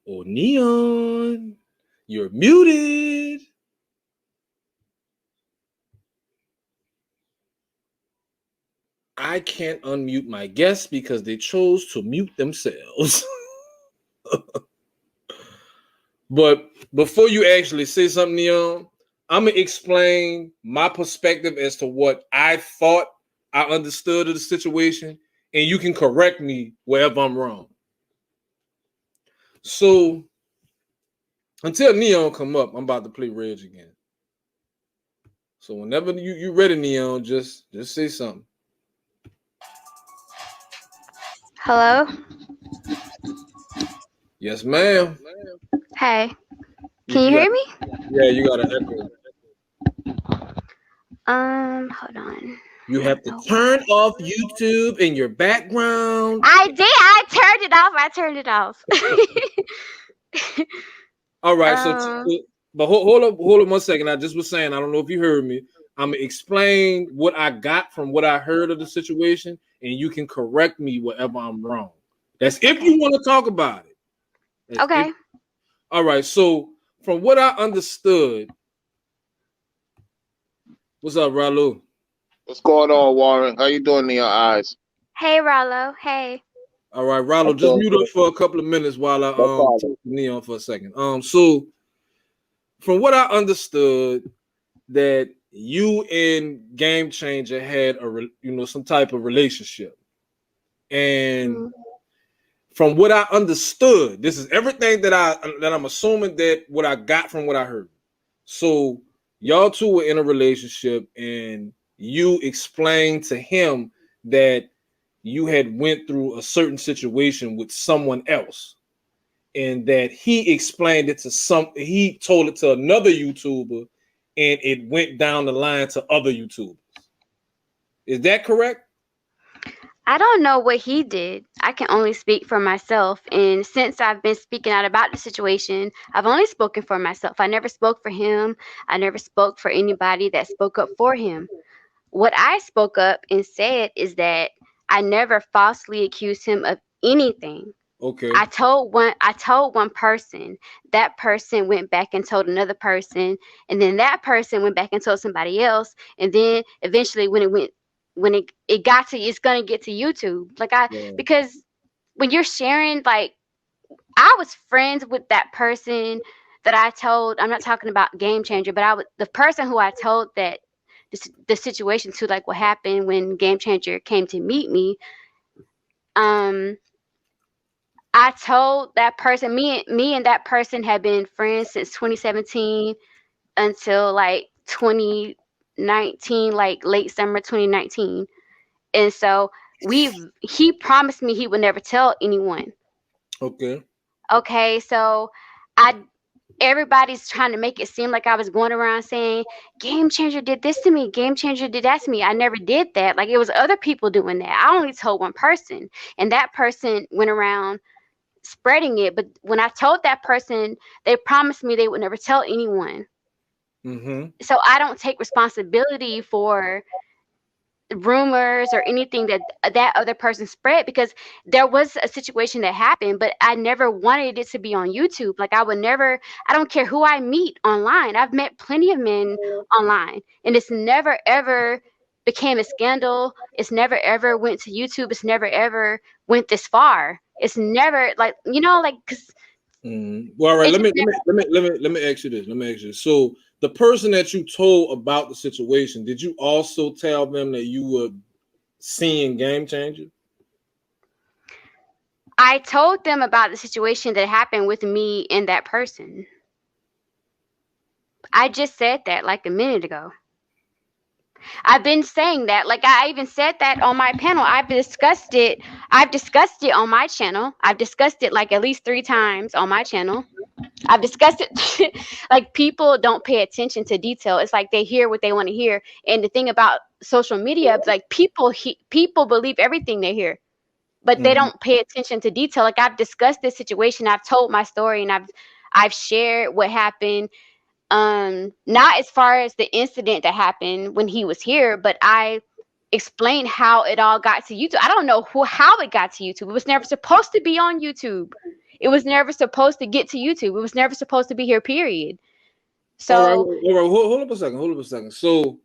or Neon, you're muted. I can't unmute my guests because they chose to mute themselves. But before you actually say something, Neon, I'm going to explain my perspective as to what I thought I understood of the situation, and you can correct me wherever I'm wrong. So, until Neon come up, I'm about to play Reg again. So whenever you ready, Neon, just say something. Hello? Yes, ma'am. Hey. Can you hear me? Yeah, you got an echo. Hold on. You have to turn off YouTube in your background. I did. I turned it off. All right. But hold up 1 second. I just was saying, I don't know if you heard me. I'm gonna explain what I got from what I heard of the situation, and you can correct me wherever I'm wrong. That's if you want to talk about it. Okay. All right. So from what I understood, what's up, Ralu? What's going on, Warren? How you doing in your eyes? Hey, Rollo. Hey. All right, Rollo, just mute up for a couple of minutes while I talk to Neon for a second. So from what I understood, that you and Gamechanger had some type of relationship, and from what I understood, this is everything that I'm assuming that what I got from what I heard. So y'all two were in a relationship, and you explained to him that you had went through a certain situation with someone else, and that he explained it to he told it to another YouTuber, and it went down the line to other YouTubers. Is that correct? I don't know what he did. I can only speak for myself. And since I've been speaking out about the situation, I've only spoken for myself. I never spoke for him. I never spoke for anybody that spoke up for him. What I spoke up and said is that I never falsely accused him of anything. Okay. I told one person. That person went back and told another person, and then that person went back and told somebody else, and then eventually when it got to, it's gonna get to YouTube. Because when you're sharing, like, I was friends with that person that I told. I'm not talking about Gamechanger, but the person who I told that the situation to, like what happened when Gamechanger came to meet me. I told that person, me and that person had been friends since 2017 until like 2019, like late summer 2019. And so he promised me he would never tell anyone. Okay, so everybody's trying to make it seem like I was going around saying Gamechanger did this to me, Gamechanger did that to me. I never did that. Like, it was other people doing that. I only told one person, and that person went around spreading it. But when I told that person, they promised me they would never tell anyone. So I don't take responsibility for rumors or anything that other person spread, because there was a situation that happened, but I never wanted it to be on YouTube. Like, I don't care who I meet online. I've met plenty of men online, and it's never ever became a scandal. It's never ever went to YouTube. It's never ever went this far. It's never because well, all right, let me ask you this. So the person that you told about the situation, did you also tell them that you were seeing Gamechanger? I told them about the situation that happened with me and that person. I just said that like a minute ago. I've been saying that. Like, I even said that on my panel. I've discussed it on my channel. I've discussed it like at least 3 times on my channel. I've discussed it. Like, people don't pay attention to detail. It's like they hear what they want to hear. And the thing about social media, like, people believe everything they hear, but they don't pay attention to detail. Like, I've discussed this situation. I've told my story, and I've shared what happened. Not as far as the incident that happened when he was here, but I explained how it all got to YouTube. I don't know how it got to YouTube. It was never supposed to be on YouTube. It was never supposed to get to YouTube. It was never supposed to be here, period. So all right. Hold up a second. So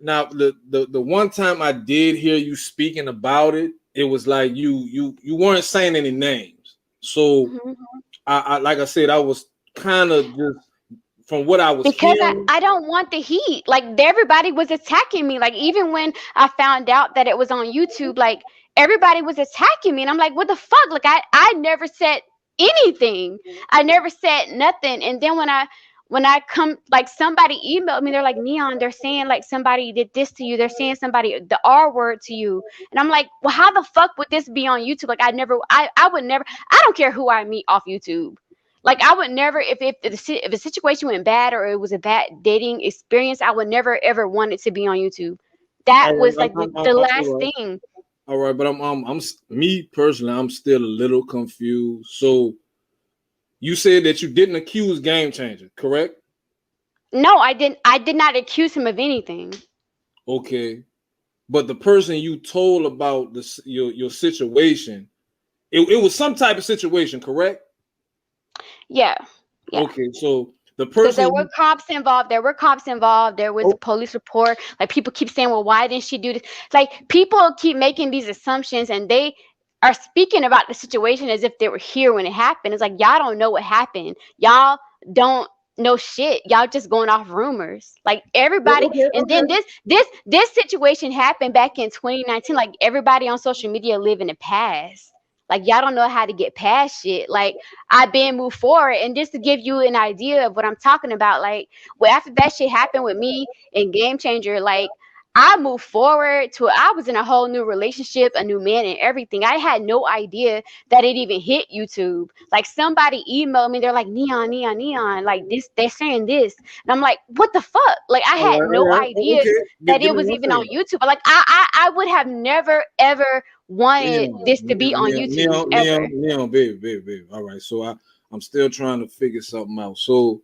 now the one time I did hear you speaking about it, it was like you weren't saying any names. So I like I said, I was kind of just from what I was because hearing. I don't want the heat. Like everybody was attacking me. Like even when I found out that it was on YouTube, like everybody was attacking me, and I'm like, what the fuck? Like I never said anything. I never said nothing. And then when I come, like somebody emailed me, they're like, Neon, they're saying like somebody did this to you. They're saying somebody the R word to you. And I'm like, well, how the fuck would this be on YouTube? Like I would never, I don't care who I meet off YouTube. Like I would never, if a situation went bad or it was a bad dating experience, I would never ever want it to be on YouTube. That was like the last thing. All right, but I'm me personally, I'm still a little confused. So you said that you didn't accuse Gamechanger, correct? No, I didn't. I did not accuse him of anything. Okay, but the person you told about your situation, it was some type of situation, correct? Yeah. Okay, so the Because person there were cops involved. There was a police report. Like people keep saying, well, why didn't she do this? Like people keep making these assumptions, and they are speaking about the situation as if they were here when it happened. It's like y'all don't know what happened. Y'all don't know shit. Y'all just going off rumors. Like everybody, and then this situation happened back in 2019. Like everybody on social media live in the past. Like y'all don't know how to get past shit. Like I've been moved forward, and just to give you an idea of what I'm talking about, like well, after that shit happened with me and Gamechanger, like I moved forward to I was in a whole new relationship, a new man and everything. I had no idea that it even hit YouTube. Like somebody emailed me, they're like neon, like this, they're saying this. And I'm like, what the fuck? Like I had no idea that it was even on YouTube. Like I would have never ever wanted this to be on YouTube ever. Neon, baby. All right, so I'm still trying to figure something out. So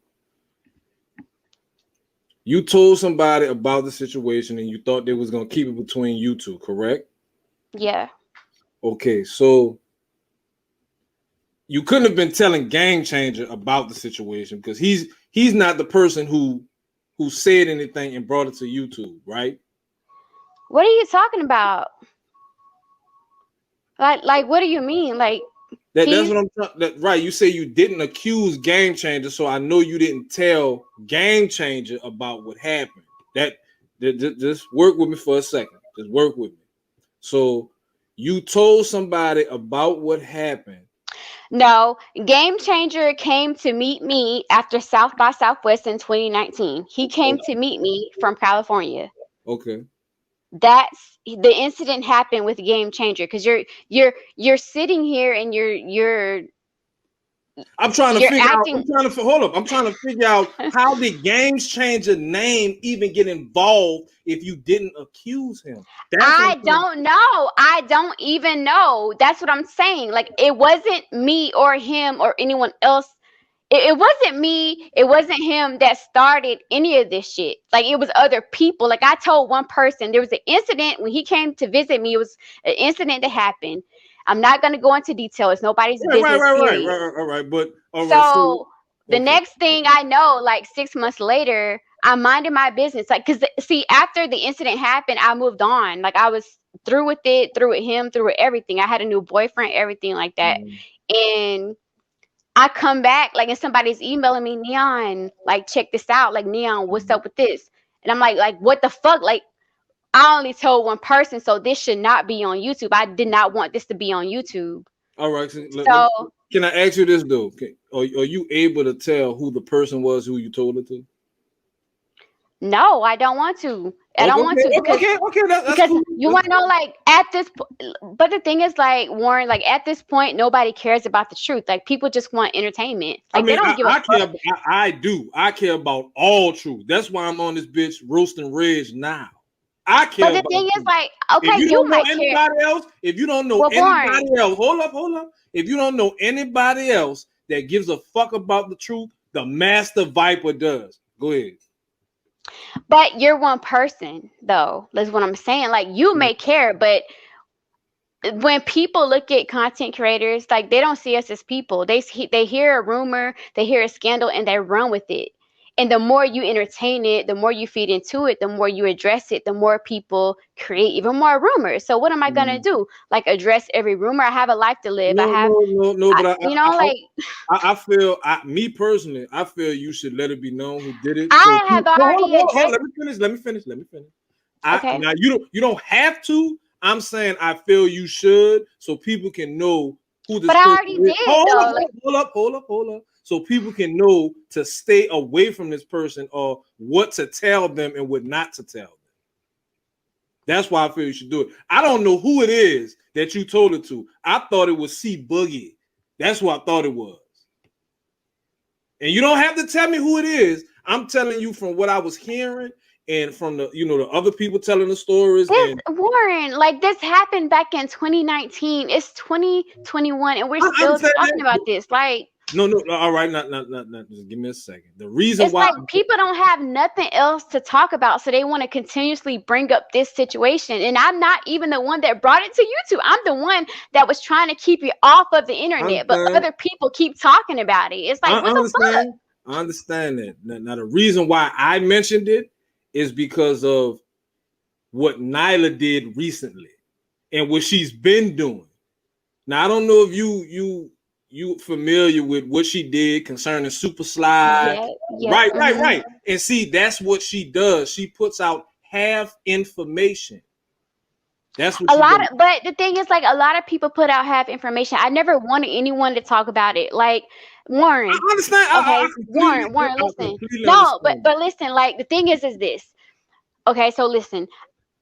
you told somebody about the situation and you thought they was going to keep it between you two, correct? Yeah. Okay, so you couldn't have been telling Gamechanger about the situation because he's not the person who said anything and brought it to YouTube, right? What are you talking about? Like what do you mean? Like that's what I'm talking. Right? You say you didn't accuse Gamechanger, so I know you didn't tell Gamechanger about what happened. Just work with me for a second. Just work with me. So you told somebody about what happened. No, Gamechanger came to meet me after South by Southwest in 2019. He came to meet me from California. Okay. That's the incident happened with Gamechanger because you're sitting here and you're I'm trying to figure out. I'm trying to figure out how did Gamechanger name even get involved if you didn't accuse him. I don't know. I don't even know. That's what I'm saying. Like it wasn't me or him or anyone else. It wasn't me. It wasn't him that started any of this shit. Like it was other people. Like I told one person there was an incident when he came to visit me. It was an incident that happened. I'm not going to go into detail. It's nobody's business. Right. But so the next thing I know, like 6 months later, I'm minding my business. Like, cause see, after the incident happened, I moved on. Like I was through with it, through with him, through with everything. I had a new boyfriend, everything like that. And I come back, like, and somebody's emailing me, Neon, like, check this out. Like, Neon, what's up with this? And I'm like, what the fuck? Like, I only told one person, so this should not be on YouTube. I did not want this to be on YouTube. All right. So can I ask you this, though? Are you able to tell who the person was who you told it to? No, I don't want to. I don't want to because, because cool. You want to know, like, at this but the thing is, like, Warren, like, at this point, nobody cares about the truth. Like, people just want entertainment. Like, they don't give a fuck. I do. I care about all truth. That's why I'm on this bitch roasting Reg now. I care. But the thing is, like, okay, you might care. If you don't know anybody else, hold up. If you don't know anybody else that gives a fuck about the truth, the Master Viper does. Go ahead. But you're one person, though. That's what I'm saying. Like, you may care, but when people look at content creators, like they don't see us as people. They hear a rumor, they hear a scandal, and they run with it. And the more you entertain it, the more you feed into it, the more you address it, the more people create even more rumors. So what am I gonna do? Like address every rumor? I have a life to live. No, but I feel, me personally, I feel you should let it be known who did it. I have already addressed. Let me finish. Okay. Now you don't have to. I'm saying I feel you should, so people can know who this. But I already did. Hold up. So people can know to stay away from this person or what to tell them and what not to tell them. That's why I feel you should do it. I don't know who it is that you told it to. I thought it was C Boogie. That's who I thought it was. And you don't have to tell me who it is. I'm telling you from what I was hearing and from the the other people telling the stories. Warren, like this happened back in 2019. It's 2021, and we're still talking about this. Like. No. All right, not. Just give me a second. The reason it's why like people don't have nothing else to talk about, so they want to continuously bring up this situation. And I'm not even the one that brought it to YouTube. I'm the one that was trying to keep it off of the internet, but other people keep talking about it. It's like, what the fuck? I understand that. Now, the reason why I mentioned it is because of what Nyla did recently and what she's been doing. Now, I don't know if you familiar with what she did concerning Supasly. Yeah. Right. And see, that's what she does. She puts out half information. That's what but the thing is, like, a lot of people put out half information. I never wanted anyone to talk about it. Like Warren. I understand. Okay, Warren, listen. No, but listen, like the thing is this. Okay, so listen.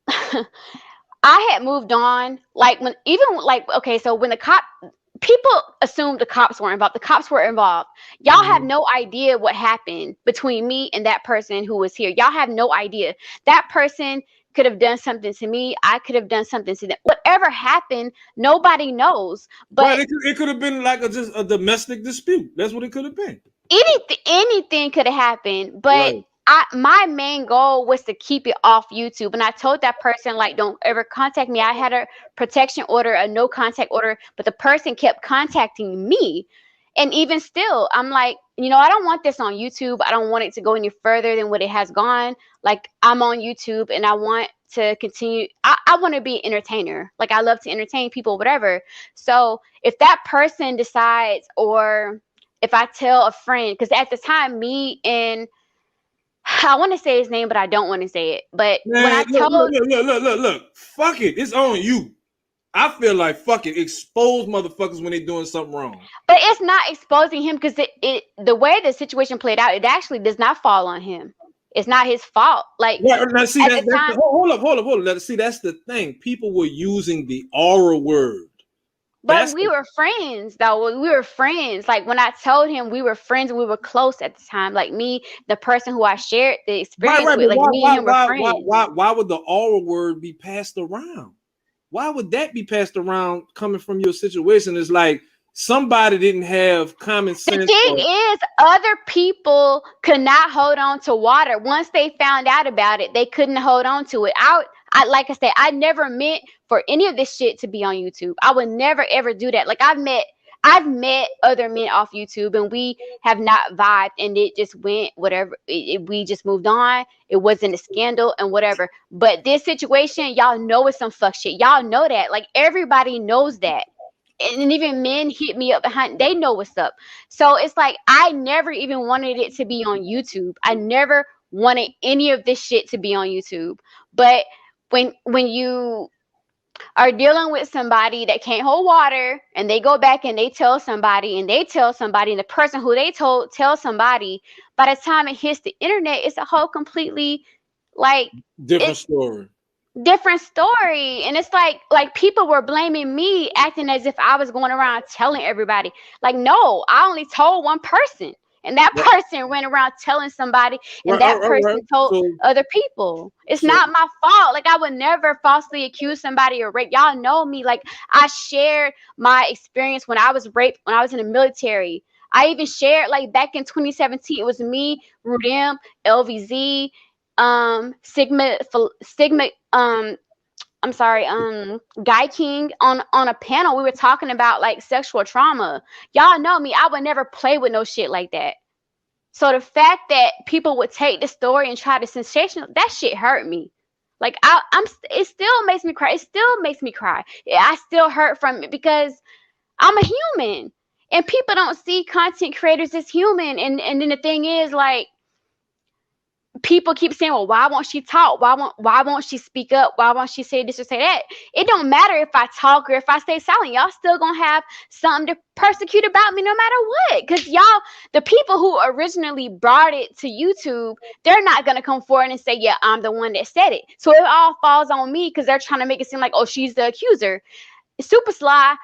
I had moved on. Like when the people assumed the cops were involved. The cops were involved. Y'all have no idea what happened between me and that person who was here. Y'all have no idea. That person could have done something to me. I could have done something to them. Whatever happened, nobody knows. But it could have been like just a domestic dispute. That's what it could have been. Anything could have happened. But right. My main goal was to keep it off YouTube. And I told that person, like, don't ever contact me. I had a protection order, a no contact order, but the person kept contacting me. And even still, I'm like, I don't want this on YouTube. I don't want it to go any further than what it has gone. Like, I'm on YouTube and I want to continue. I want to be an entertainer. Like, I love to entertain people, whatever. So if that person decides, or if I tell a friend, because at the time, me and I want to say his name, but I don't want to say it. But man, when I look, fuck it. It's on you. I feel like fuck it. Expose motherfuckers when they're doing something wrong. But it's not exposing him because the way the situation played out, it actually does not fall on him. It's not his fault. Like, now, see, hold up. See, that's the thing. People were using the aura word. But we were friends, though. We were friends. Like, when I told him we were friends, we were close at the time. Like, me, the person who I shared the experience with, like, me and him were friends. Why would the aura word be passed around? Why would that be passed around coming from your situation? It's like somebody didn't have common sense. The thing is, other people could not hold on to water. Once they found out about it, they couldn't hold on to it. Like I said, I never meant for any of this shit to be on YouTube. I would never ever do that. Like, I've met other men off YouTube and we have not vibed, and it just went whatever. We just moved on. It wasn't a scandal and whatever. But this situation, y'all know it's some fuck shit. Y'all know that. Like, everybody knows that. And even men hit me up behind. They know what's up. So it's like, I never even wanted it to be on YouTube. I never wanted any of this shit to be on YouTube. But when you are dealing with somebody that can't hold water, and they go back and they tell somebody, and the person who they told tells somebody, by the time it hits the internet, it's a whole completely different story. And it's like people were blaming me, acting as if I was going around telling everybody. Like, no, I only told one person. And that person went around telling somebody, and that person told other people. It's not my fault. Like, I would never falsely accuse somebody of rape. Y'all know me. Like, I shared my experience when I was raped, when I was in the military. I even shared, like, back in 2017, it was me, Rudem, LVZ, Sigma, Guy King on a panel. We were talking about like sexual trauma. Y'all know me. I would never play with no shit like that. So the fact that people would take the story and try to sensational, that shit hurt me. Like it still makes me cry. It still makes me cry. I still hurt from it because I'm a human, and people don't see content creators as human. And then the thing is, like, people keep saying, well, why won't she talk? Why won't she speak up? Why won't she say this or say that? It don't matter if I talk or if I stay silent. Y'all still gonna have something to persecute about me no matter what. Because y'all, the people who originally brought it to YouTube, they're not gonna come forward and say, yeah, I'm the one that said it. So it all falls on me because they're trying to make it seem like, oh, she's the accuser. Supasly,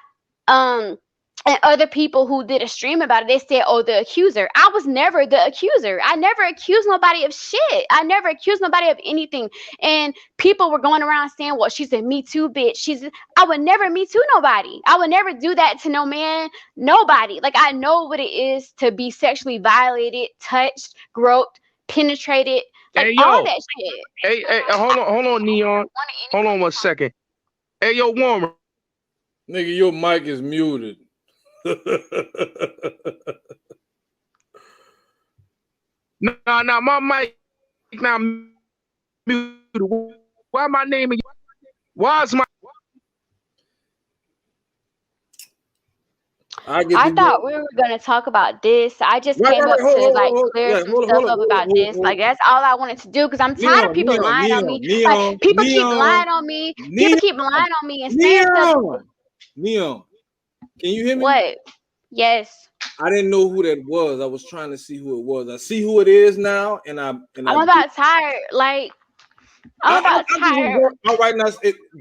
and other people who did a stream about it, they said, oh, the accuser. I was never the accuser. I never accused nobody of shit. I never accused nobody of anything. And people were going around saying, well, she's a Me Too bitch. I would never Me Too nobody. I would never do that to no man, nobody. Like, I know what it is to be sexually violated, touched, groped, penetrated, like all that shit. Hey, hold on, Neon. Hold on 1 second. Hey, yo, Warren. Nigga, your mic is muted. Nah, my mic now muted. Why my name? Why is my? I thought we were gonna talk about this. I just came up to clear some stuff up about this. Like, that's all I wanted to do because I'm tired of people lying on me. People keep lying on me. People keep lying on me and saying stuff. Neon, can you hear me? What? Yes. I didn't know who that was. I was trying to see who it was. I see who it is now, and I'm about tired. Like, I'm about tired. All right, now,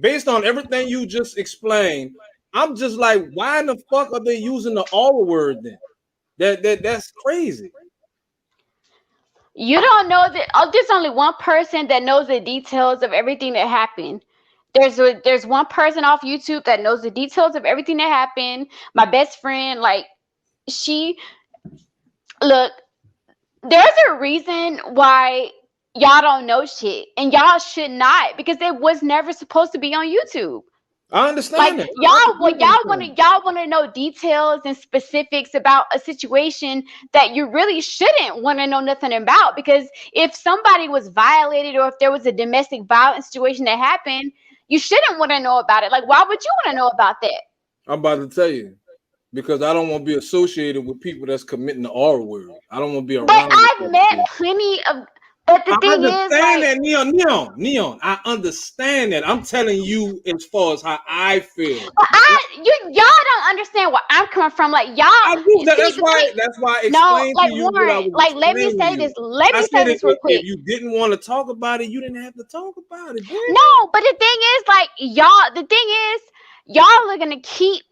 based on everything you just explained, I'm just like, why in the fuck are they using the R word then? That's crazy. You don't know that. Oh, there's only one person that knows the details of everything that happened. There's one person off YouTube that knows the details of everything that happened. My best friend, like, look, there's a reason why y'all don't know shit, and y'all should not, because it was never supposed to be on YouTube. I understand. Like, y'all want to know details and specifics about a situation that you really shouldn't want to know nothing about, because if somebody was violated or if there was a domestic violence situation that happened, you shouldn't want to know about it. Like, why would you want to know about that? I'm about to tell you, because I don't want to be associated with people that's committing the R word. I don't want to be around. But I've met plenty of. But the thing is, that, Neon, I understand that. I'm telling you as far as how I feel. But y'all don't understand where I'm coming from. Like, y'all. I do. That's why. I explained to you. Warren, let me say this. Let me say this real quick. If you didn't want to talk about it, you didn't have to talk about it. Dude. No, but the thing is, like, y'all are gonna keep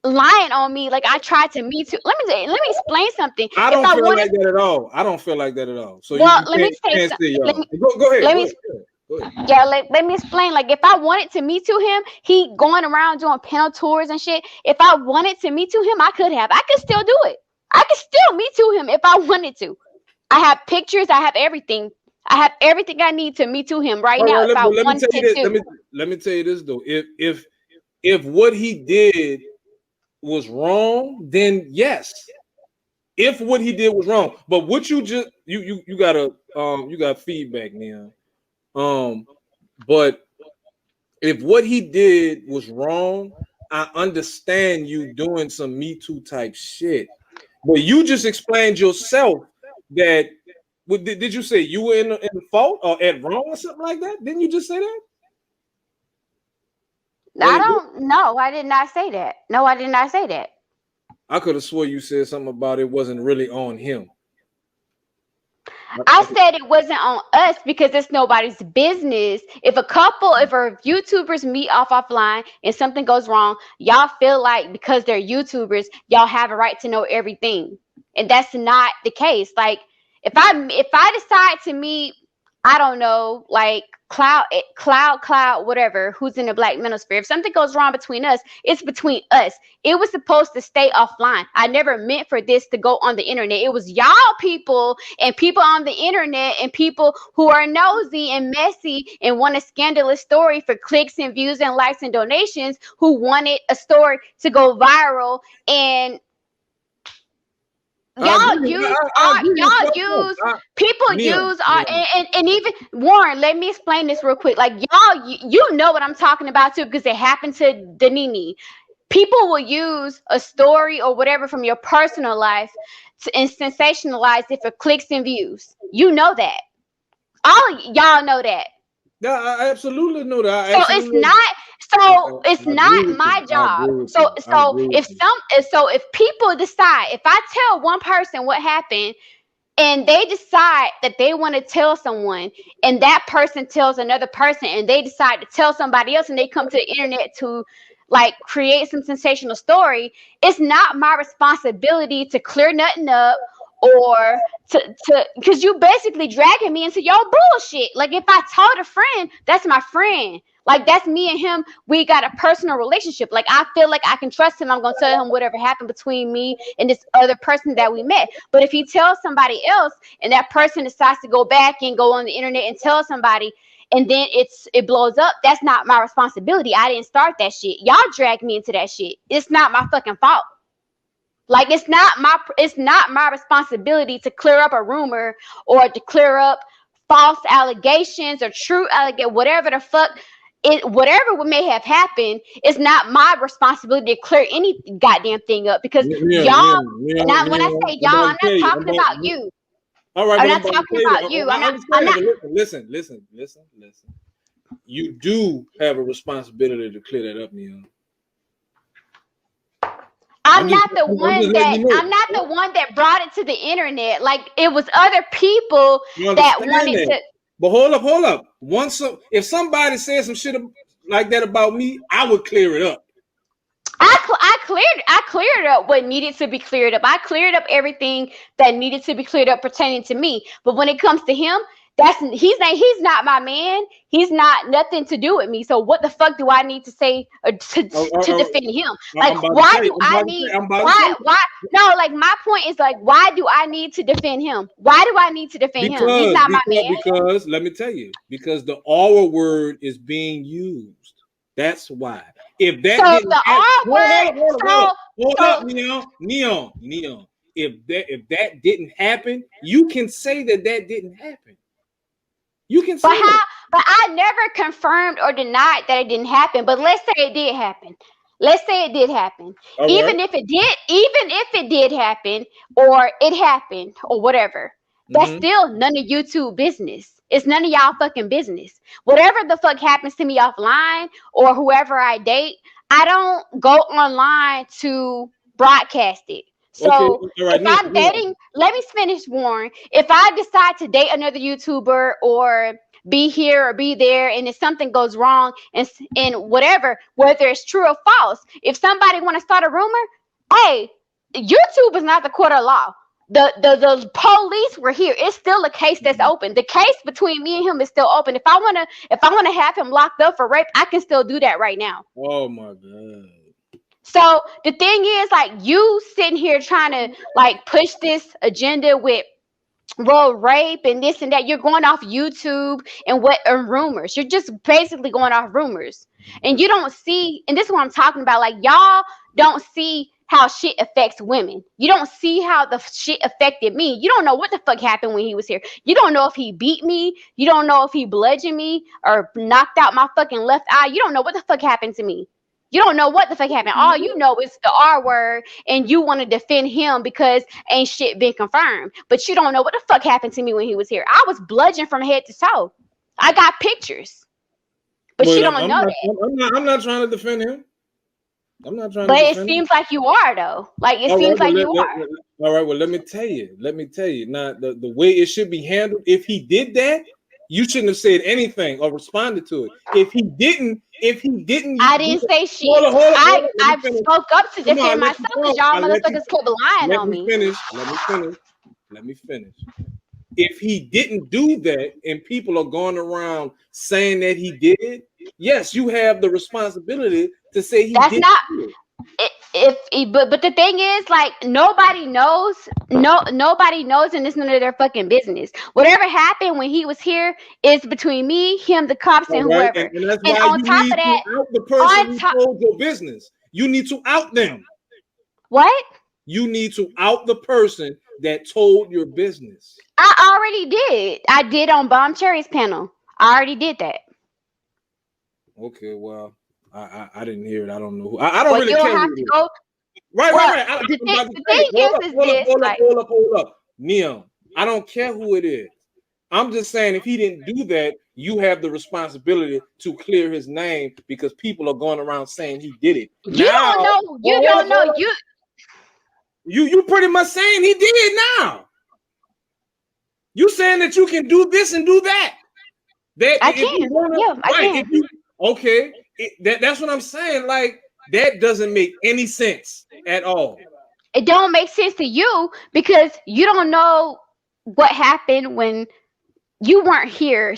lying on me. Like, I tried to Me Too. Let me explain something. I don't feel like that at all. So let me say something. Go ahead. Go ahead. Yeah, let me explain. Like, if I wanted to Me Too him, he going around doing panel tours and shit. If I wanted to Me Too him, I could have. I could still do it. I could still Me Too him if I wanted to. I have pictures. I have everything. I have everything I need to Me Too him right now. If I wanted to. Let me tell you this though. If what he did was wrong, then yes. If what he did was wrong, but what you just you got feedback now. But if what he did was wrong, I understand you doing some Me Too type shit. But you just explained yourself that. Did you say you were in fault or at wrong or something like that? Didn't you just say that? I don't know. I did not say that. No, I did not say that. I could have swore you said something about it wasn't really on him. I said it wasn't on us because it's nobody's business. If YouTubers meet offline and something goes wrong, y'all feel like because they're YouTubers, y'all have a right to know everything. And that's not the case. Like, if I decide to meet I don't know, like cloud, whatever, who's in the black manosphere. If something goes wrong between us, it's between us. It was supposed to stay offline. I never meant for this to go on the internet. It was y'all people and people on the internet and people who are nosy and messy and want a scandalous story for clicks and views and likes and donations, who wanted a story to go viral. And and even Warren, let me explain this real quick. Like, y'all, you know what I'm talking about too, because it happened to Danini. People will use a story or whatever from your personal life and sensationalize it for clicks and views. You know that. All y'all know that. Yeah, I absolutely know that. It's not my job. If people decide, if I tell one person what happened and they decide that they want to tell someone, and that person tells another person, and they decide to tell somebody else, and they come to the internet to like create some sensational story, it's not my responsibility to clear nothing up or to because you basically dragging me into your bullshit. Like, if I told a friend, that's my friend. Like, that's me and him. We got a personal relationship. Like, I feel like I can trust him. I'm going to tell him whatever happened between me and this other person that we met. But if he tells somebody else and that person decides to go back and go on the internet and tell somebody, and then it blows up, that's not my responsibility. I didn't start that shit. Y'all dragged me into that shit. It's not my fucking fault. Like, it's not my responsibility to clear up a rumor or to clear up false allegations or true allegations, whatever the fuck. Whatever may have happened, it's not my responsibility to clear any goddamn thing up, because y'all. When I say y'all, I'm not talking about you. All right, I'm not talking about you. I'm not. Listen. You do have a responsibility to clear that up, Neon. I'm not the one that brought it to the internet. Like, it was other people that wanted to. But hold up. If somebody says some shit like that about me, I would clear it up. I cleared up what needed to be cleared up. I cleared up everything that needed to be cleared up pertaining to me. But when it comes to him, he's not my man. He's not nothing to do with me. So what the fuck do I need to say to defend him? Like, why do I need? Why? No, like, my point is, like, why do I need to defend him? Why do I need to defend him? He's not my man. Because let me tell you, because the R word is being used. That's why. If that didn't happen, Neon. If that didn't happen, you can say that didn't happen. You can say but I never confirmed or denied that it didn't happen. But let's say it did happen. Let's say it did happen. Even if it did happen, or it happened, or whatever, that's still none of YouTube business. It's none of y'all fucking business. Whatever the fuck happens to me offline or whoever I date, I don't go online to broadcast it. So if I'm dating, let me finish, Warren. If I decide to date another YouTuber or be here or be there, and if something goes wrong and whatever, whether it's true or false, if somebody want to start a rumor, hey, YouTube is not the court of law. The police were here. It's still a case that's open. The case between me and him is still open. If I wanna have him locked up for rape, I can still do that right now. Oh my God. So the thing is, like, you sitting here trying to like push this agenda with rape and this and that. You're going off YouTube and rumors. You're just basically going off rumors, and you don't see. And this is what I'm talking about. Like, y'all don't see how shit affects women. You don't see how the shit affected me. You don't know what the fuck happened when he was here. You don't know if he beat me. You don't know if he bludgeoned me or knocked out my fucking left eye. You don't know what the fuck happened to me. You don't know what the fuck happened. All you know is the R word, and you want to defend him because ain't shit been confirmed. But you don't know what the fuck happened to me when he was here. I was bludgeoned from head to toe. I got pictures. But you don't know that. I'm not trying to defend him. I'm not trying to defend him. But it seems like you are, though. Like, it seems like you are. All right, well, let me tell you. Now, the way it should be handled, if he did that, you shouldn't have said anything or responded to it. If he didn't, I didn't say shit. I spoke up to defend myself because y'all motherfuckers kept lying on me. Let me finish. if he didn't do that and people are going around saying that he did, yes, you have the responsibility to say he did. But the thing is, like, nobody knows, nobody knows, and it's none of their fucking business. Whatever happened when he was here is between me, him, the cops, and whoever. And that's and why on you top need of that, to out the person who told your business. You need to out them. What? You need to out the person that told your business. I already did. I did on Bomb Cherry's panel. I already did that. Okay, well, I didn't hear it. I don't know who. I don't really care. Have to go. Right. Hold up. Neon, I don't care who it is. I'm just saying if he didn't do that, you have the responsibility to clear his name because people are going around saying he did it. You don't know. You pretty much saying he did now. You saying that you can do this and do that. I can. I can. Okay. That's what I'm saying. Like, that doesn't make any sense at all. It don't make sense to you because you don't know what happened when you weren't here.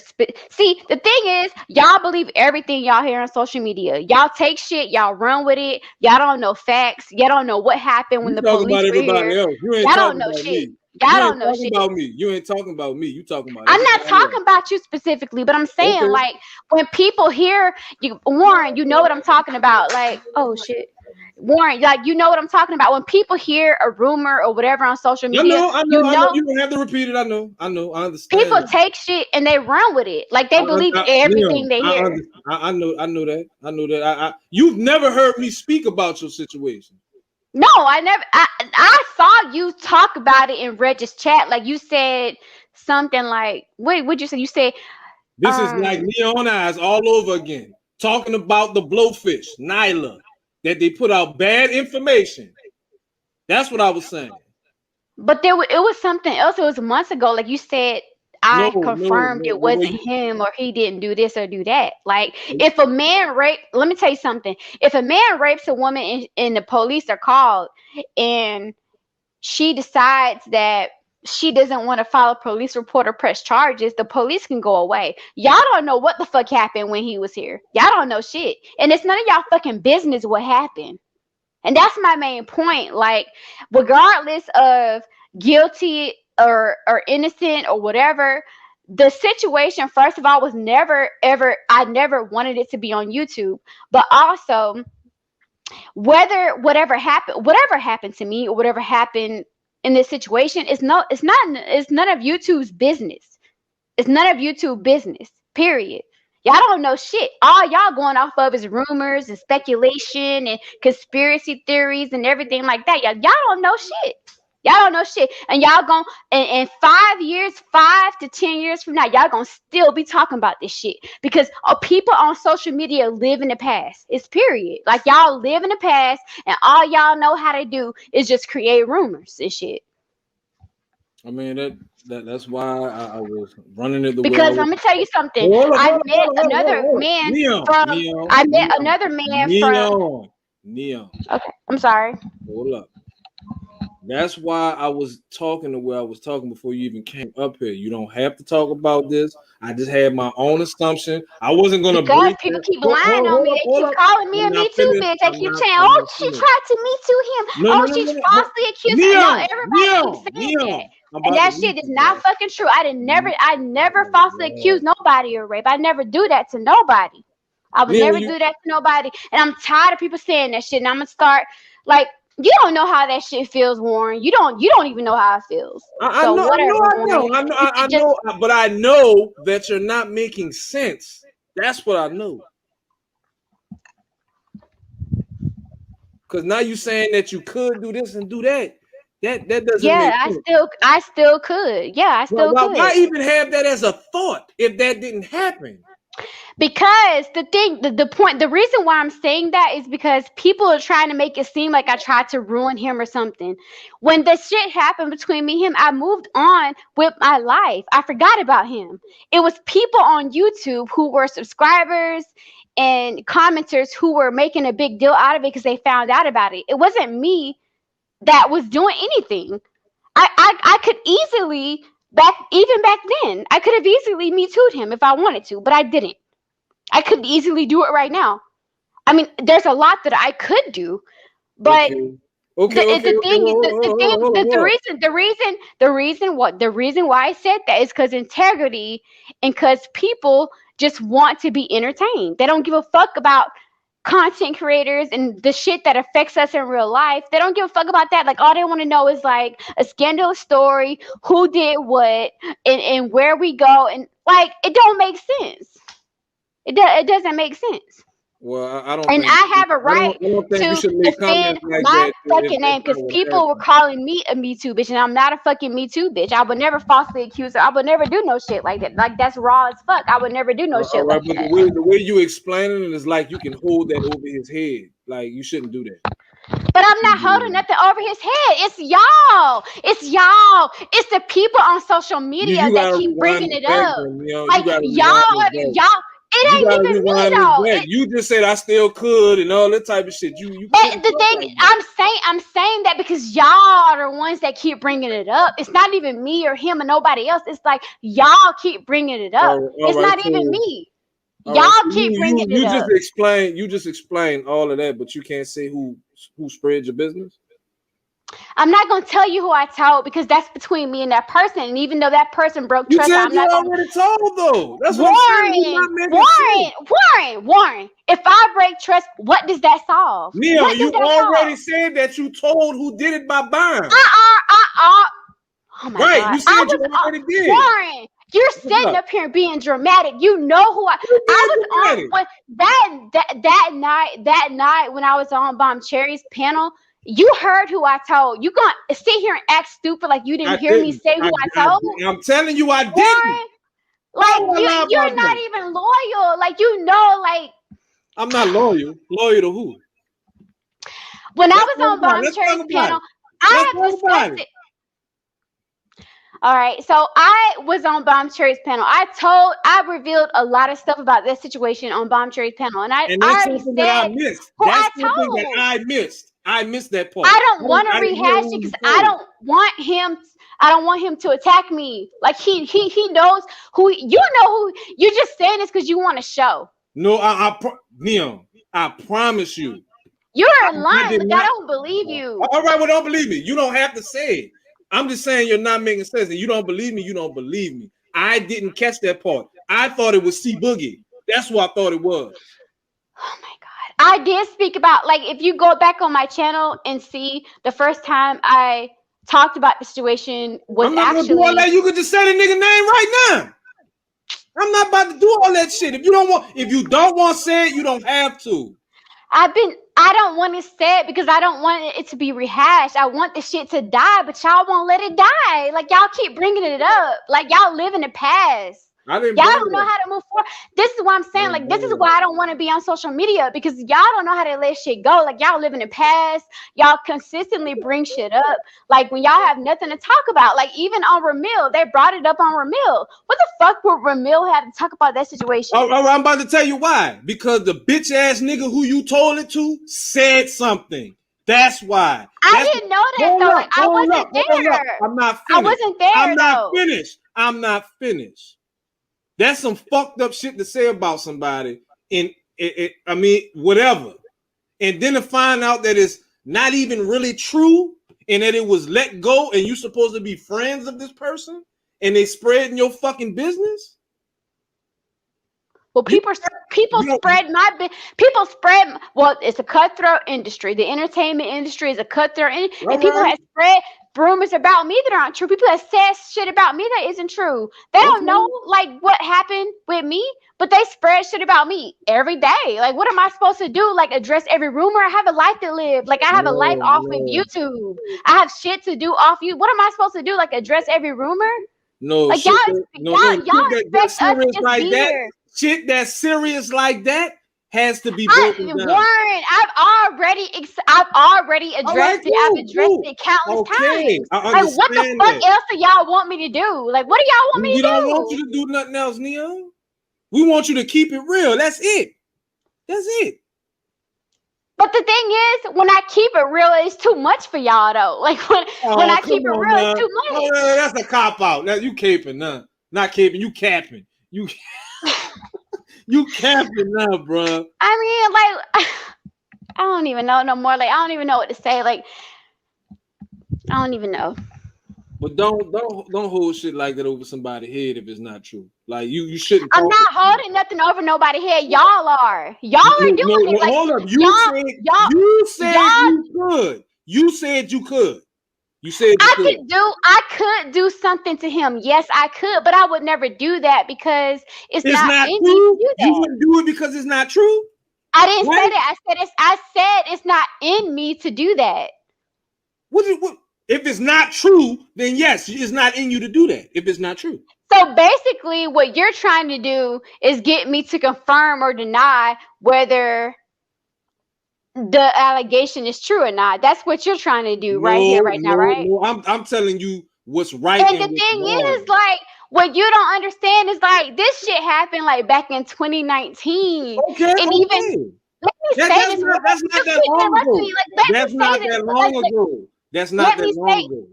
See, the thing is, y'all believe everything y'all hear on social media. Y'all take shit, y'all run with it. Y'all don't know facts. Y'all don't know what happened when the police were here. Else. You ain't y'all don't know shit. Me. Y'all don't know shit about me. You ain't talking about me. You talking about. I'm not talking about you specifically, but I'm saying like when people hear you, Warren, you know what I'm talking about. Like, oh shit, Warren, like you know what I'm talking about. When people hear a rumor or whatever on social media, I know. You don't have to repeat it. I know. I understand. People take shit and they run with it. Like they believe everything they hear. I know that. You've never heard me speak about your situation. No, I never. I saw you talk about it in Reg's chat. Like you said something like, what'd you say? You said this is like Neon Eyes all over again, talking about the blowfish, Nyla, that they put out bad information. That's what I was saying. But it was something else. It was months ago. Like you said, I confirmed it wasn't him or he didn't do this or do that. Like if a man let me tell you something. If a man rapes a woman and the police are called and she decides that she doesn't want to file a police report or press charges, the police can go away. Y'all don't know what the fuck happened when he was here. Y'all don't know shit. And it's none of y'all fucking business what happened. And that's my main point. Like, regardless of guilty or innocent or whatever, the situation, first of all, was never, ever, I never wanted it to be on YouTube. But also, whatever happened to me or whatever happened in this situation, it's none of YouTube's business. It's none of YouTube business, period. Y'all don't know shit. All y'all going off of is rumors and speculation and conspiracy theories and everything like that. Y'all don't know shit. Y'all don't know shit. And y'all going in 5 years, 5 to 10 years from now, y'all gonna still be talking about this shit. Because people on social media live in the past. It's period. Like y'all live in the past and all y'all know how to do is just create rumors and shit. I mean that's why I was running it the because way I'm gonna tell you something. I met another man from Neon. Okay, I'm sorry. Hold up. That's why I was talking the way I was talking before you even came up here. You don't have to talk about this. I just had my own assumption. I wasn't gonna because people keep lying on me. They keep calling me a Me Too bitch. They keep saying, "Oh, she tried to Me Too him. She's falsely accused." No, everybody keeps saying that. And that shit is not fucking true. I never falsely accused nobody of rape. I never do that to nobody. I would never do that to nobody. And I'm tired of people saying that shit. And I'm gonna start like, you don't know how that shit feels, Warren. You don't even know how it feels. I know, but I know that you're not making sense. That's what I know. Because now you're saying that you could do this and do that. That doesn't make sense. I still could. Yeah, I still could. Why even have that as a thought if that didn't happen? Because the reason why I'm saying that is because people are trying to make it seem like I tried to ruin him or something. When the shit happened between me and him, I moved on with my life. I forgot about him. It was people on YouTube who were subscribers and commenters who were making a big deal out of it because they found out about it. It wasn't me that was doing anything. I could easily Even back then, I could have easily Me Too'd him if I wanted to, but I didn't. I could easily do it right now. I mean, there's a lot that I could do, but the reason why I said that is because integrity and because people just want to be entertained. They don't give a fuck about content creators and the shit that affects us in real life. They don't give a fuck about that. Like, all they want to know is like a scandalous story, who did what, and where we go, and like it don't make sense. It doesn't make sense. Well, I don't. And think, I have a right to defend my fucking name because people were calling me a Me Too bitch, and I'm not a fucking Me Too bitch. I would never falsely accuse her. I would never do no shit like that. Like, that's raw as fuck. I would never do no shit like that. The way you explaining it is like you can hold that over his head. Like, you shouldn't do that. But I'm not holding nothing over his head. It's y'all. It's the people on social media that keep bringing it up. Like, y'all. It ain't even me though. You just said I still could and all that type of shit. But the thing, I'm saying that because y'all are the ones that keep bringing it up. It's not even me or him or nobody else. It's like y'all keep bringing it up. It's not even me. Y'all keep bringing it up. You just explained all of that, but you can't say who spread your business. I'm not gonna tell you who I told because that's between me and that person. And even though that person broke trust, I'm not already told though. That's what Warren. If I break trust, what does that solve? Neil, you already said that you told who did it by buying. Oh my God. You said you already did. Warren, you're sitting up here being dramatic. You know who I was on that night when I was on Bomb Cherry's panel. You heard who I told. You gonna sit here and act stupid like you didn't hear me say who I told? I'm telling you, I didn't. Like, you're not even loyal. Like, you know, like, I'm not loyal. Loyal to who? When I was on Bomb Cherry's panel, I have discussed it. All right, so I was on Bomb Cherry's panel. I revealed a lot of stuff about this situation on Bomb Cherry's panel, and I already said that I missed. That's something that I missed. I missed that part. I don't want to rehash it because I don't want him to attack me. Like, he knows who. You know who. You're just saying this because you want to show. No, Neon, I promise you. You're lying. Like, I don't believe you. All right, well, don't believe me. You don't have to say it. I'm just saying you're not making sense, and you don't believe me. You don't believe me. I didn't catch that part. I thought it was C Boogie. That's what I thought it was. Oh my God. I did speak about, like, if you go back on my channel and see the first time I talked about the situation was I'm not gonna do all that. You could just say the nigga name right now. I'm not about to do all that shit. If you don't want to say it, you don't have to. I don't want to say it because I don't want it to be rehashed. I want the shit to die, but y'all won't let it die. Like, y'all keep bringing it up. Like, y'all live in the past. Y'all don't know how to move forward. This is what I'm saying. Like, this is why I don't want to be on social media because y'all don't know how to let shit go. Like, y'all live in the past. Y'all consistently bring shit up. Like, when y'all have nothing to talk about. Like, even on Ramil, they brought it up on Ramil. What the fuck would Ramil have to talk about that situation? All right, I'm about to tell you why. Because the bitch ass nigga who you told it to said something. That's why. I didn't know that though. Like, I wasn't there. I'm not finished. I wasn't there. I'm not finished. That's some fucked up shit to say about somebody, and I mean, whatever. And then to find out that it's not even really true, and that it was let go, and you supposed to be friends of this person, and they spreading your fucking business. Well, people spread. Well, it's a cutthroat industry. The entertainment industry is a cutthroat industry, and people have spread rumors about me that aren't true. People have said shit about me that isn't true. They don't know like what happened with me, but they spread shit about me every day. Like, what am I supposed to do? Like, address every rumor? I have a life to live. Like, I have a life off of YouTube. I have shit to do off you. What am I supposed to do? Like, address every rumor? No, like, y'all expect us to just be here. Shit that's serious like that has to be broken down. Warren, I've already addressed it. I've addressed it countless times. Like, what the fuck else do y'all want me to do? Like, what do y'all want me to do? We don't want you to do nothing else, Neon. We want you to keep it real. That's it. That's it. But the thing is, when I keep it real, it's too much for y'all though. Like when I keep it real, it's too much. Oh, that's a cop out. You caping, nah. Not caping, you capping. You capping now, bro. I mean, like, I don't even know no more. Like, I don't even know what to say. Like, I don't even know. But don't hold shit like that over somebody's head if it's not true. Like you shouldn't. I'm not holding nothing over nobody's head. Y'all are. Y'all are doing it. Like, hold up. You said you could. You said you could. You said I could do something to him. Yes, I could, but I would never do that because it's not in me to do that. You wouldn't do it because it's not true. I didn't say that. I said it's not in me to do that. What? If it's not true, then yes, it's not in you to do that. If it's not true. So basically, what you're trying to do is get me to confirm or deny whether the allegation is true or not. That's what you're trying to do now, right? No, I'm telling you what's right. And the thing is, like, what you don't understand is like this shit happened like back in 2019. Okay, and even let me say this. That's not that long ago. That's not that long ago. That's not that long ago.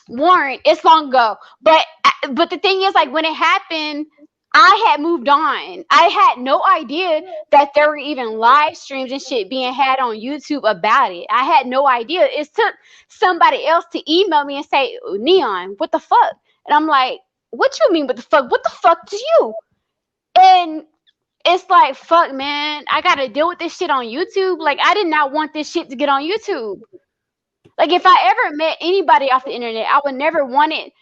Warren, it's long ago. But the thing is, like, when it happened, I had moved on. I had no idea that there were even live streams and shit being had on YouTube about it. I had no idea. It took somebody else to email me and say, Neon, what the fuck? And I'm like, what you mean, what the fuck? What the fuck do you? And it's like, fuck, man, I got to deal with this shit on YouTube. Like, I did not want this shit to get on YouTube. Like, if I ever met anybody off the internet, I would never want it.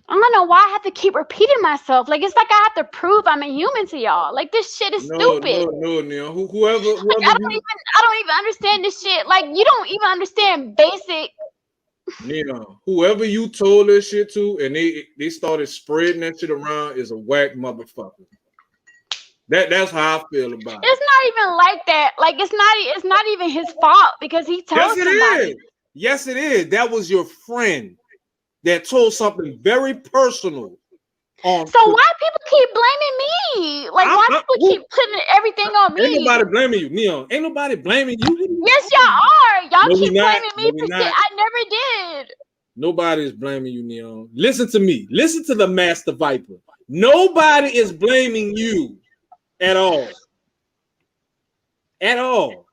I don't know why I have to keep repeating myself. Like, it's like I have to prove I'm a human to y'all. Like, this shit is stupid. No, Neil. Whoever like, I don't even understand this shit. Like, you don't even understand basic. Neil, whoever you told this shit to, and they started spreading that shit around is a whack motherfucker. That's how I feel about it. It's not even like that. Like, it's not even his fault because he told somebody. Yes, it is. That was your friend that told something very personal. So why people keep blaming me? Like, why people keep putting everything on me? Ain't nobody blaming you, Neon. Ain't nobody blaming you. Yes, y'all are. Y'all keep blaming me for shit I never did. Nobody is blaming you, Neon. Listen to me. Listen to the Master Viper. Nobody is blaming you at all. At all.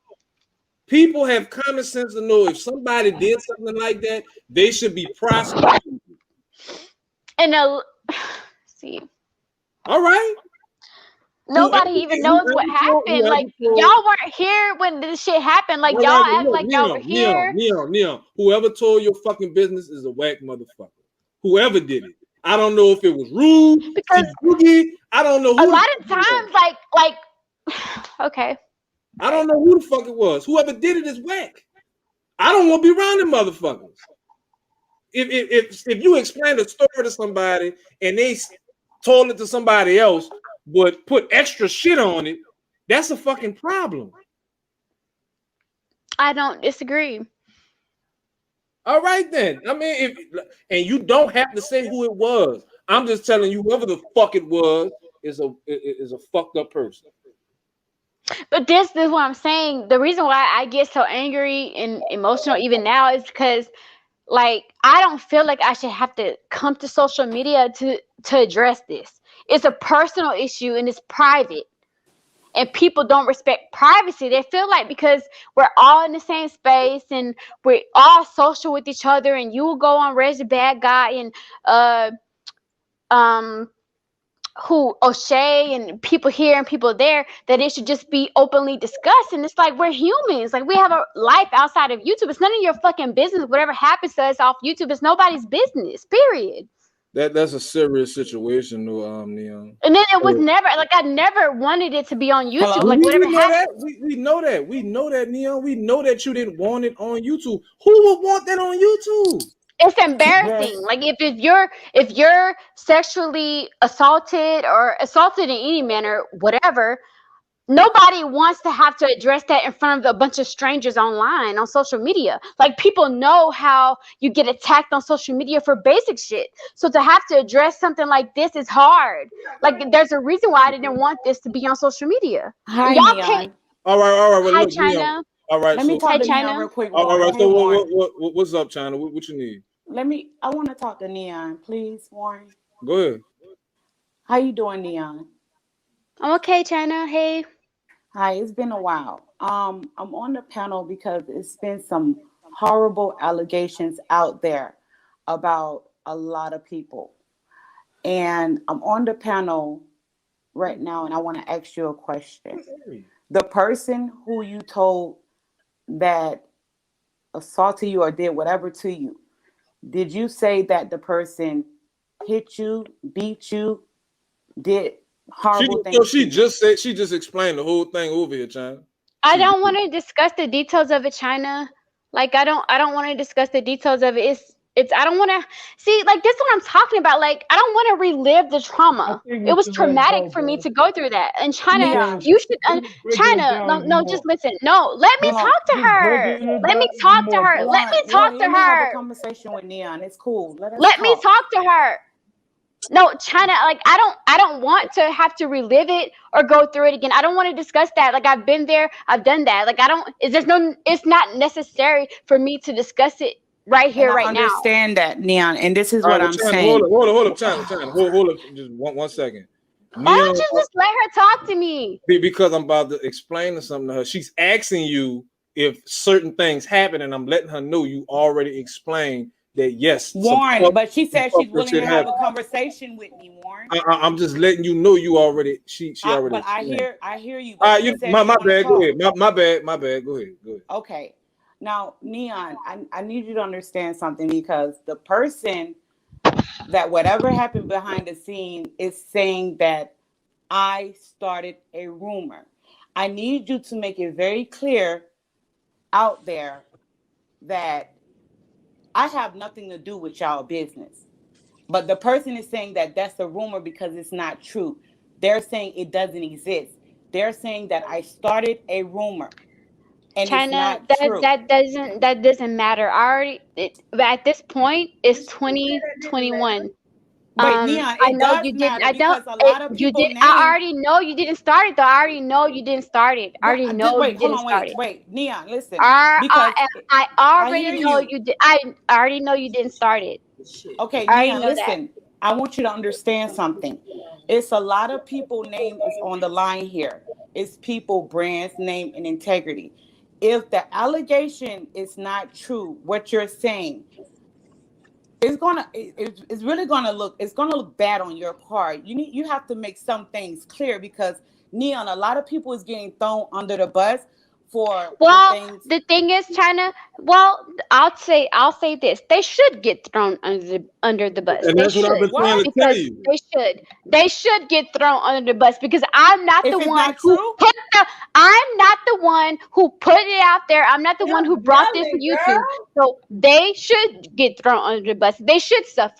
People have common sense to know if somebody did something like that, they should be prosecuted. And see. All right. Nobody even knows what happened. Like, y'all weren't here when this shit happened. Like, y'all act like y'all were here. Neon. Whoever told your fucking business is a whack motherfucker. Whoever did it. I don't know if it was rude. Because Cookie. I don't know. A lot of times, like, okay. I don't know who the fuck it was. Whoever did it is whack. I don't want to be around them motherfuckers. If you explain a story to somebody and they told it to somebody else, but put extra shit on it, that's a fucking problem. I don't disagree. All right then. I mean, and you don't have to say who it was. I'm just telling you, whoever the fuck it was is a fucked up person. But this is what I'm saying. The reason why I get so angry and emotional even now is because, like, I don't feel like I should have to come to social media to address this. It's a personal issue and it's private. And people don't respect privacy. They feel like because we're all in the same space and we're all social with each other, and you will go on Reg the Bad Guy and O'Shea and people here and people there, that it should just be openly discussed. And it's like, we're humans. Like, we have a life outside of YouTube. It's none of your fucking business. Whatever happens to us off YouTube, it's nobody's business, period. That's a serious situation, though, Neon. And then it was never, like, I never wanted it to be on YouTube. Like, whatever happened. We know that. We know that, Neon. We know that you didn't want it on YouTube. Who would want that on YouTube? It's embarrassing. Like, if you're sexually assaulted or assaulted in any manner, whatever, nobody wants to have to address that in front of a bunch of strangers online on social media. Like, people know how you get attacked on social media for basic shit. So to have to address something like this is hard. Like, there's a reason why I didn't want this to be on social media. Hi, Y'all Neon. can't. All right. Well, Hi, look, Neon. China. All right. Let me talk Hi, to Neon China. real quick. All Warren. right. Hey, So Warren. what's up, China? What you need? I want to talk to Neon, please, Warren. Go ahead. How you doing, Neon? I'm okay, China. Hey. Hi, it's been a while. I'm on the panel because it's been some horrible allegations out there about a lot of people. And I'm on the panel right now, and I want to ask you a question. The person who you told that assaulted you or did whatever to you, did you say that the person hit you, beat you, did horrible things? She just explained the whole thing over here, China. I don't want to discuss the details of it, China. Like, I don't want to discuss the details of it. It's I don't want to see, like, this is what I'm talking about. Like, I don't want to relive the trauma. It was traumatic for me to go through that. And China, Yeah. you should China, no, just listen. No, let me talk to her. Let me talk to her. Let me talk to Let me have a her. conversation with Neon. It's cool. Let me talk to her. No, China, like, I don't want to have to relive it or go through it again. I don't want to discuss that. Like, I've been there, I've done that. Like, it's not necessary for me to discuss it right here, right now. I understand that, Neon, and this is what I'm saying. Hold up, China. Hold up, just one second. Why don't you just let her talk to me? Because I'm about to explain something to her. She's asking you if certain things happen, and I'm letting her know you already explained that, yes. Warren, but she said she's willing to have a conversation with me, Warren. I'm just letting you know you already. She already. But I hear you. My bad. Go ahead. My bad. Go ahead. Okay. Now, Neon, I need you to understand something, because the person that whatever happened behind the scene is saying that I started a rumor. I need you to make it very clear out there that I have nothing to do with y'all business. But the person is saying that that's a rumor because it's not true. They're saying it doesn't exist. They're saying that I started a rumor. And China, it's not true. that doesn't matter. At this point, it's 2021. But Neon, it does matter because a lot of people I already know you didn't start it, though. I already know you didn't start it. I already know you didn't start it. Wait, Neon, listen. I already know you did. I already know you didn't start it. Okay, Neon, listen. I want you to understand something. It's a lot of people name is on the line here. It's people, brands, name, and integrity. If the allegation is not true, what you're saying, it's really gonna look bad on your part. You have to make some things clear, because Neon, a lot of people is getting thrown under the bus for the thing is, China. Well, I'll say this: they should get thrown under the bus. And that's what I've been trying to tell you. They should get thrown under the bus, because I'm not the one who put it out there. I'm not the one who brought this to YouTube. So they should get thrown under the bus. They should suffer.